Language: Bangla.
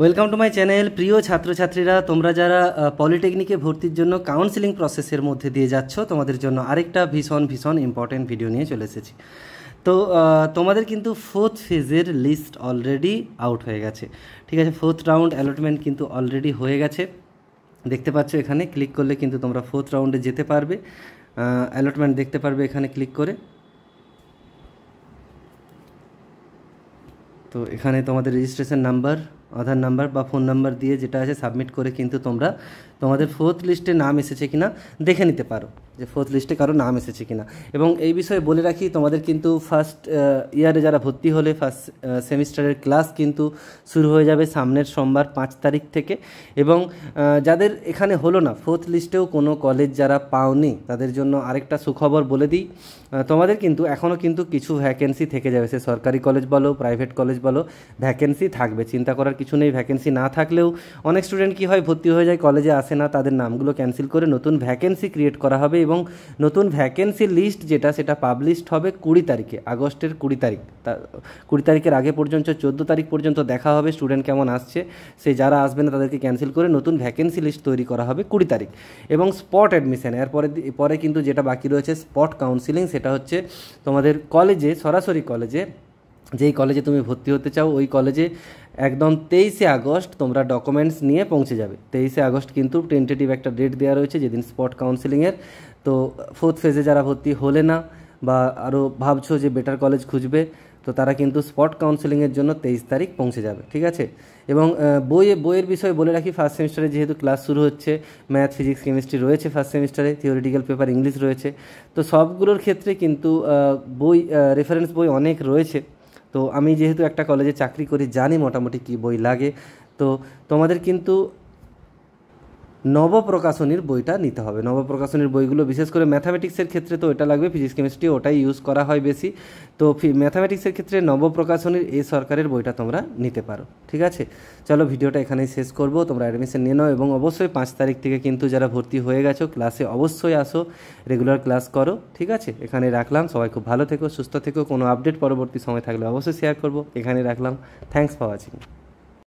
Welcome to my channel. প্রিয় ছাত্রছাত্রীরা, তোমরা যারা পলিটেকনিকে ভর্তির জন্য কাউন্সিলিং প্রসেসের মধ্যে দিয়ে যাচ্ছ, তোমাদের জন্য আরেকটা ভীষণ ইম্পর্টেন্ট ভিডিও নিয়ে চলে এসেছি। তো তোমাদের কিন্তু ফোর্থ ফেজের লিস্ট অলরেডি আউট হয়ে গেছে, ঠিক আছে। ফোর্থ রাউন্ড অ্যালটমেন্ট কিন্তু অলরেডি হয়ে গেছে, দেখতে পাচ্ছ। এখানে ক্লিক করলে কিন্তু তোমরা ফোর্থ রাউন্ডে যেতে পারবে, অ্যালটমেন্ট দেখতে পারবে এখানে ক্লিক করে। তো এখানে তোমাদের রেজিস্ট্রেশন নাম্বার, আধার নাম্বার বা ফোন নাম্বার দিয়ে যেটা আছে সাবমিট করে কিন্তু তোমরা তোমাদের ফোর্থ লিস্টে নাম এসেছে কিনা দেখে নিতে পারো, যে ফোর্থ লিস্টে কারো নাম এসেছে কিনা। এবং এই বিষয়ে বলে রাখি, তোমাদের কিন্তু ফার্স্ট ইয়ারে যারা ভর্তি হলে ফার্স্ট সেমিস্টারের ক্লাস কিন্তু শুরু হয়ে যাবে সামনের সোমবার 5 তারিখ থেকে। এবং যাদের এখানে হলো না, ফোর্থ লিস্টেও কোনো কলেজ যারা পাওনি, তাদের জন্য আরেকটা সুখবর বলে দিই। তোমাদের কিন্তু এখনও কিন্তু কিছু ভ্যাকেন্সি থেকে যাবে, সে সরকারি কলেজ বলো প্রাইভেট কলেজ বলো, ভ্যাকেন্সি থাকবে, চিন্তা করার কিছু নেই। ভ্যাকেন্সি না থাকলেও অনেক স্টুডেন্ট কী হয়, ভর্তি হয়ে যায়, কলেজে আসে না, তাদের নামগুলো ক্যান্সেল করে নতুন ভ্যাকেন্সি ক্রিয়েট করা হবে। এবং নতুন ভ্যাকেন্সি লিস্ট যেটা, সেটা পাবলিশড হবে 20 তারিখে, আগস্টের 20 তারিখ। 20 তারিখের আগে পর্যন্ত 14 তারিখ পর্যন্ত দেখা হবে স্টুডেন্ট কেমন আসছে, সে যারা আসবে না তাদেরকে ক্যান্সেল করে নতুন ভ্যাকেন্সি লিস্ট তৈরি করা হবে 20 তারিখ। এবং স্পট অ্যাডমিশন পরে কিন্তু যেটা বাকি রয়েছে স্পট কাউন্সিলিং, সেটা হচ্ছে তোমাদের কলেজে, সরাসরি কলেজে, যেই কলেজে তুমি ভর্তি হতে চাও ওই কলেজে একদম 23শে আগস্ট তোমরা ডকুমেন্টস নিয়ে পৌঁছে যাবে। 23শে আগস্ট কিন্তু টেন্টেটিভ একটা ডেট দেওয়া রয়েছে, যেদিন স্পট কাউন্সিলিংয়ের। তো ফোর্থ ফেজে যারা ভর্তি হলে না বা আরও ভাবছো যে বেটার কলেজ খুঁজবে, তো তারা কিন্তু স্পট কাউন্সিলিংয়ের জন্য 23 তারিখ পৌঁছে যাবে, ঠিক আছে। এবং বইয়ের বিষয়ে বলে রাখি, ফার্স্ট সেমিস্টারে যেহেতু ক্লাস শুরু হচ্ছে, ম্যাথ ফিজিক্স কেমিস্ট্রি রয়েছে ফার্স্ট সেমিস্টারে, থিওরিটিক্যাল পেপার ইংলিশ রয়েছে। তো সবগুলোর ক্ষেত্রে কিন্তু বই, রেফারেন্স বই অনেক রয়েছে। তো আমি যেহেতু একটা কলেজে চাকরি করি, জানি মোটামুটি কী বই লাগে। তো তোমাদের কিন্তু নবপ্রকাশনীর বইটা নিতে হবে। নবপ্রকাশনীর বইগুলো বিশেষ করে ম্যাথামেটিক্সের ক্ষেত্রে তো এটা লাগবে, ফিজিক্স কেমিস্ট্রি ওটাই ইউজ করা হয় বেশি। তো ম্যাথামেটিক্সের ক্ষেত্রে নবপ্রকাশনীর এই সরকারের বইটা তোমরা নিতে পারো, ঠিক আছে। চলো ভিডিওটা এখানেই শেষ করব, তোমরা অ্যাডমিশন নিয়ে নাও। এবং অবশ্যই 5 তারিখ থেকে কিন্তু যারা ভর্তি হয়ে গেছো ক্লাসে অবশ্যই আসো, রেগুলার ক্লাস করো, ঠিক আছে। এখানে রাখলাম, সবাই খুব ভালো থেকো, সুস্থ থেকো। কোনো আপডেট পরবর্তী সময় থাকলে অবশ্যই শেয়ার করবো। এখানে রাখলাম, থ্যাঙ্কস ফর ওয়াচিং।